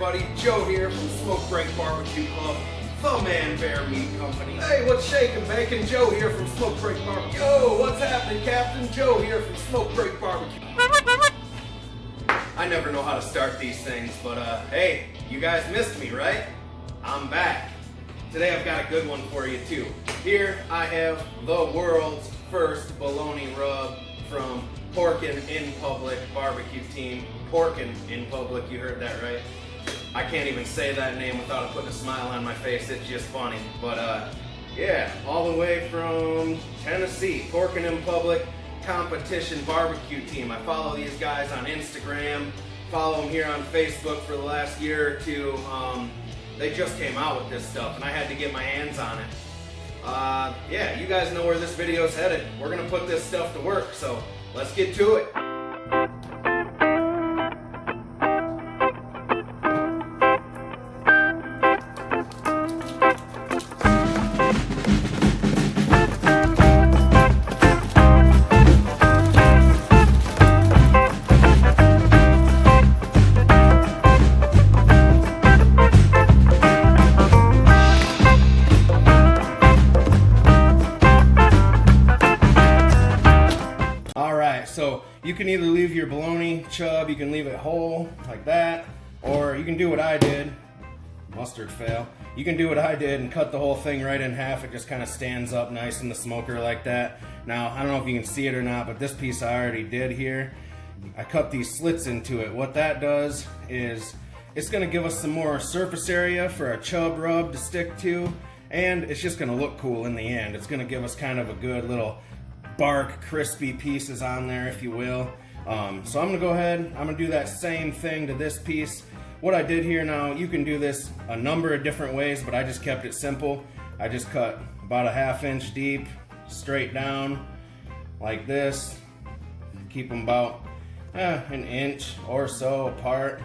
everybody, Joe here from Smoke Break BBQ Club, the Man Bear Meat Company. Hey, what's shaking, bacon? Joe here from Smoke Break BBQ. Yo, what's happening, Captain? Joe here from Smoke Break BBQ. I never know how to start these things, but hey, you guys missed me, right? I'm back. Today I've got a good one for you too. Here I have the world's first bologna rub from Porkin in Public BBQ Team. Porkin in Public, you heard that right. I can't even say that name without putting a smile on my face, it's just funny. But yeah, all the way from Tennessee, Porkin in Public Competition BBQ Team. I follow these guys on Instagram, follow them here on Facebook for the last year or two. They just came out with this stuff and I had to get my hands on it. Yeah, you guys know where this video's headed. We're gonna put this stuff to work, so let's get to it. So you can either leave your bologna chub, you can leave it whole like that, or you can do what I did, mustard fail. You can do what I did and cut the whole thing right in half. It just kind of stands up nice in the smoker like that. Now, I don't know if you can see it or not, but this piece I already did here. I cut these slits into it. What that does is it's gonna give us some more surface area for a chub rub to stick to, and it's just gonna look cool in the end. It's gonna give us kind of a good little bark, crispy pieces on there, if you will. So I'm gonna go ahead, I'm gonna do that same thing to this piece. What I did here now, you can do this a number of different ways, but I just kept it simple. I just cut about a 1/2 inch deep, straight down, like this. Keep them about an inch or so apart.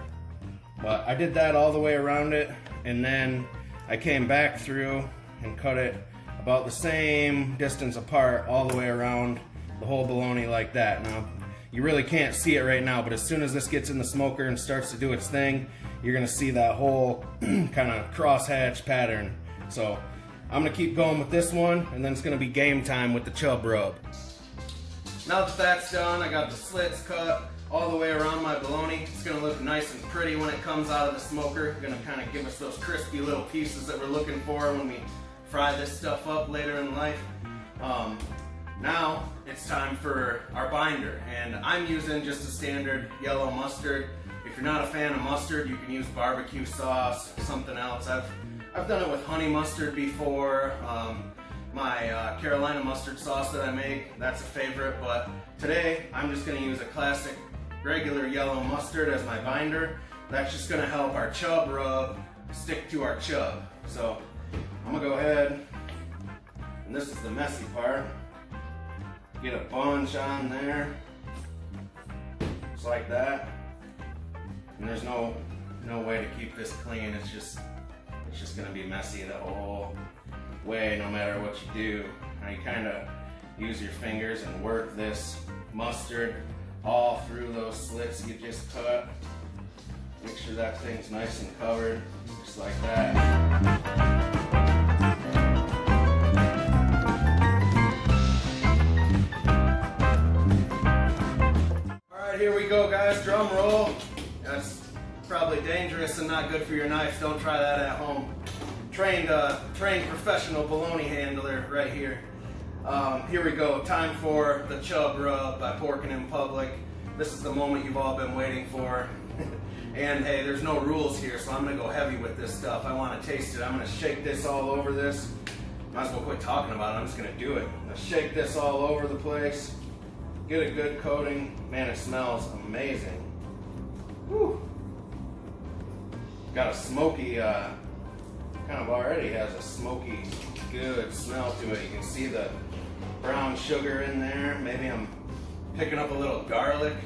But I did that all the way around it, and then I came back through and cut it about the same distance apart all the way around the whole bologna like that. Now, you really can't see it right now, but as soon as this gets in the smoker and starts to do its thing, you're gonna see that whole kind of crosshatch pattern. So I'm gonna keep going with this one, and then it's gonna be game time with the chub rub. Now that that's done, I got the slits cut all the way around my bologna. It's gonna look nice and pretty when it comes out of the smoker. Gonna kind of give us those crispy little pieces that we're looking for when we fry this stuff up later in life. Now it's time for our binder, and I'm using just a standard yellow mustard. If you're not a fan of mustard, you can use barbecue sauce, something else. I've done it with honey mustard before. My Carolina mustard sauce that I make, that's a favorite, but today I'm just gonna use a classic regular yellow mustard as my binder. That's just gonna help our chub rub stick to our chub. So I'm gonna go ahead, and this is the messy part, get a bunch on there, just like that. And there's no way to keep this clean. It's just gonna be messy the whole way, no matter what you do. Now you kind of use your fingers and work this mustard all through those slits you just cut. Make sure that thing's nice and covered, just like that. Here we go, guys, drum roll. That's probably dangerous and not good for your knife. Don't try that at home. Trained professional bologna handler right here. Here we go, time for the chub rub by Porkin in Public. This is the moment you've all been waiting for. And hey, there's no rules here, so I'm gonna go heavy with this stuff. I wanna taste it. I'm gonna shake this all over this. Might as well quit talking about it, I'm just gonna do it. I'm gonna shake this all over the place. Get a good coating. Man, it smells amazing. Whew. Got a smoky, kind of already has a smoky, good smell to it. You can see the brown sugar in there. Maybe I'm picking up a little garlic.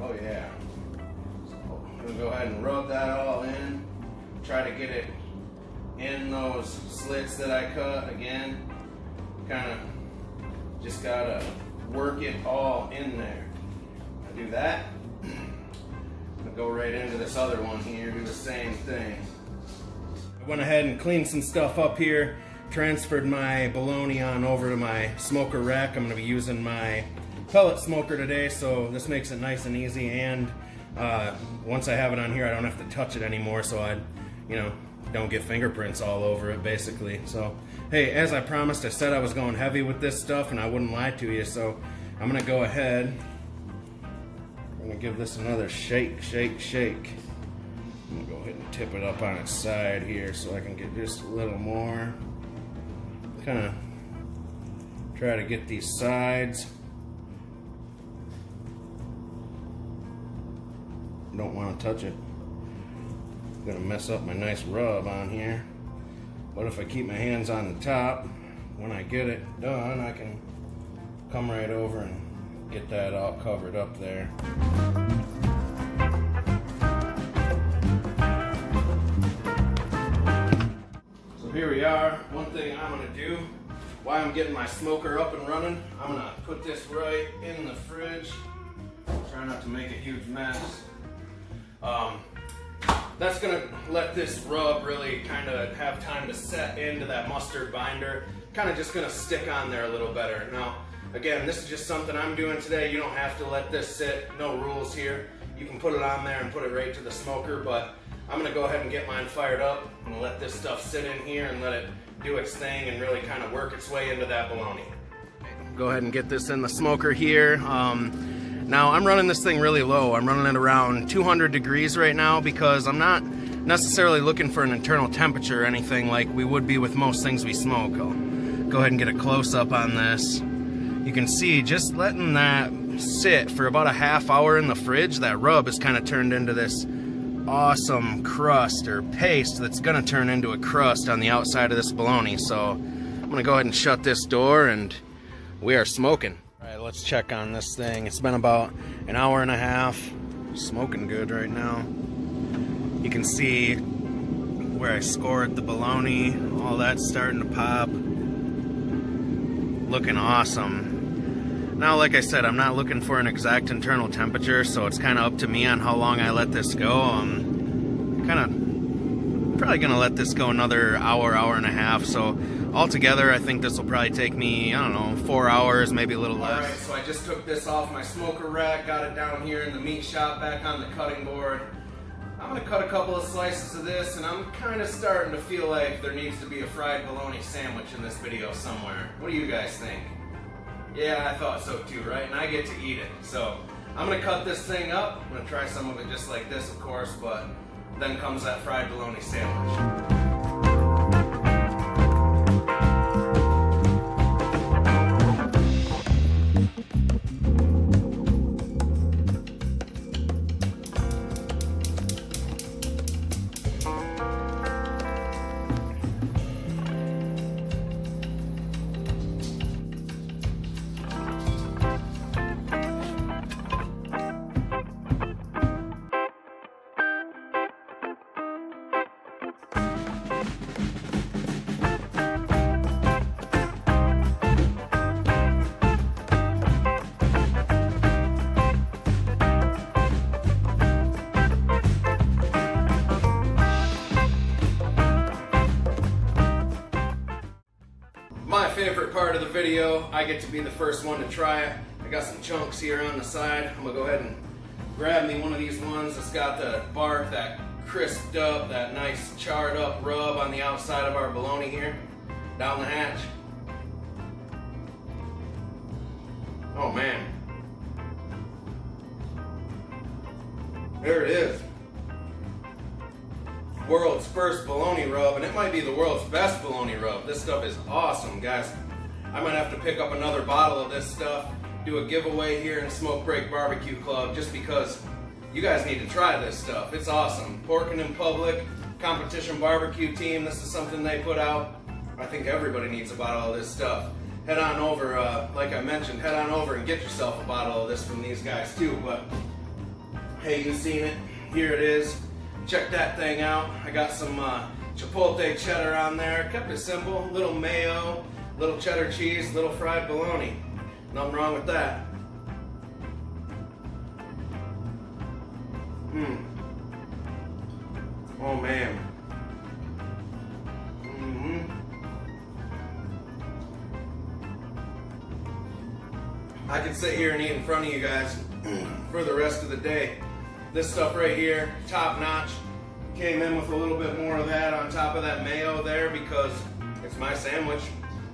Oh yeah. So I'm gonna go ahead and rub that all in. Try to get it in those slits that I cut again. Kind of just gotta work it all in there. I do that. I'm gonna go right into this other one here, do the same thing. I went ahead and cleaned some stuff up here, transferred my bologna on over to my smoker rack. I'm going to be using my pellet smoker today, so this makes it nice and easy, and once I have it on here, I don't have to touch it anymore, so I, don't get fingerprints all over it, basically. So, hey, as I promised, I said I was going heavy with this stuff, and I wouldn't lie to you, so I'm going to go ahead. I'm going to give this another shake, shake, shake. I'm going to go ahead and tip it up on its side here so I can get just a little more. Kind of try to get these sides. Don't want to touch it. I'm gonna mess up my nice rub on here. But if I keep my hands on the top, when I get it done, I can come right over and get that all covered up there. So here we are. One thing I'm gonna do while I'm getting my smoker up and running, I'm gonna put this right in the fridge. Try not to make a huge mess. That's gonna let this rub really kind of have time to set into that mustard binder. Kind of just gonna stick on there a little better. Now, again, this is just something I'm doing today. You don't have to let this sit, no rules here. You can put it on there and put it right to the smoker, but I'm gonna go ahead and get mine fired up and let this stuff sit in here and let it do its thing and really kind of work its way into that bologna. Go ahead and get this in the smoker here. Now I'm running this thing really low. I'm running it around 200 degrees right now because I'm not necessarily looking for an internal temperature or anything like we would be with most things we smoke. I'll go ahead and get a close-up on this. You can see just letting that sit for about a half hour in the fridge, that rub is kind of turned into this awesome crust or paste that's going to turn into a crust on the outside of this bologna. So I'm going to go ahead and shut this door and we are smoking. Alright, let's check on this thing. It's been about an hour and a half. Smoking good right now. You can see where I scored the bologna. All that's starting to pop. Looking awesome. Now, like I said, I'm not looking for an exact internal temperature, so it's kind of up to me on how long I let this go. Probably gonna let this go another hour, hour and a half. So altogether, I think this will probably take me, I don't know, 4 hours, maybe a little less. Alright, so I just took this off my smoker rack, got it down here in the meat shop, back on the cutting board. I'm gonna cut a couple of slices of this, and I'm kind of starting to feel like there needs to be a fried bologna sandwich in this video somewhere. What do you guys think? Yeah, I thought so too, right? And I get to eat it. So I'm gonna cut this thing up. I'm gonna try some of it just like this, of course, but then comes that fried bologna sandwich. My favorite part of the video, I get to be the first one to try it. I got some chunks here on the side. I'm gonna go ahead and grab me one of these ones that's got the bark, that crisped up, that nice charred up rub on the outside of our bologna here, down the hatch. Oh man. There it is. World's first bologna rub, and it might be the world's best bologna rub. This stuff is awesome, guys. I might have to pick up another bottle of this stuff, do a giveaway here in Smoke Break Barbecue Club, just because you guys need to try this stuff. It's awesome. Porkin and Public Competition BBQ Team, this is something they put out. I think everybody needs a bottle of this stuff. Head on over, like I mentioned, head on over and get yourself a bottle of this from these guys too. But hey, you've seen it. Here it is. Check that thing out. I got some chipotle cheddar on there. Kept it simple. Little mayo, little cheddar cheese, little fried bologna. Nothing wrong with that. I could sit here and eat in front of you guys for the rest of the day. This stuff right here, top notch. Came in with a little bit more of that on top of that mayo there because it's my sandwich.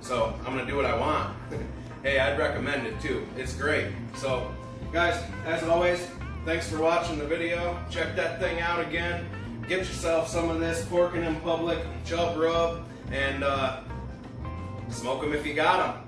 So I'm gonna do what I want. Hey, I'd recommend it too. It's great. So guys, as always, thanks for watching the video. Check that thing out again. Get yourself some of this Porkin in Public Chub Rub and smoke them if you got them.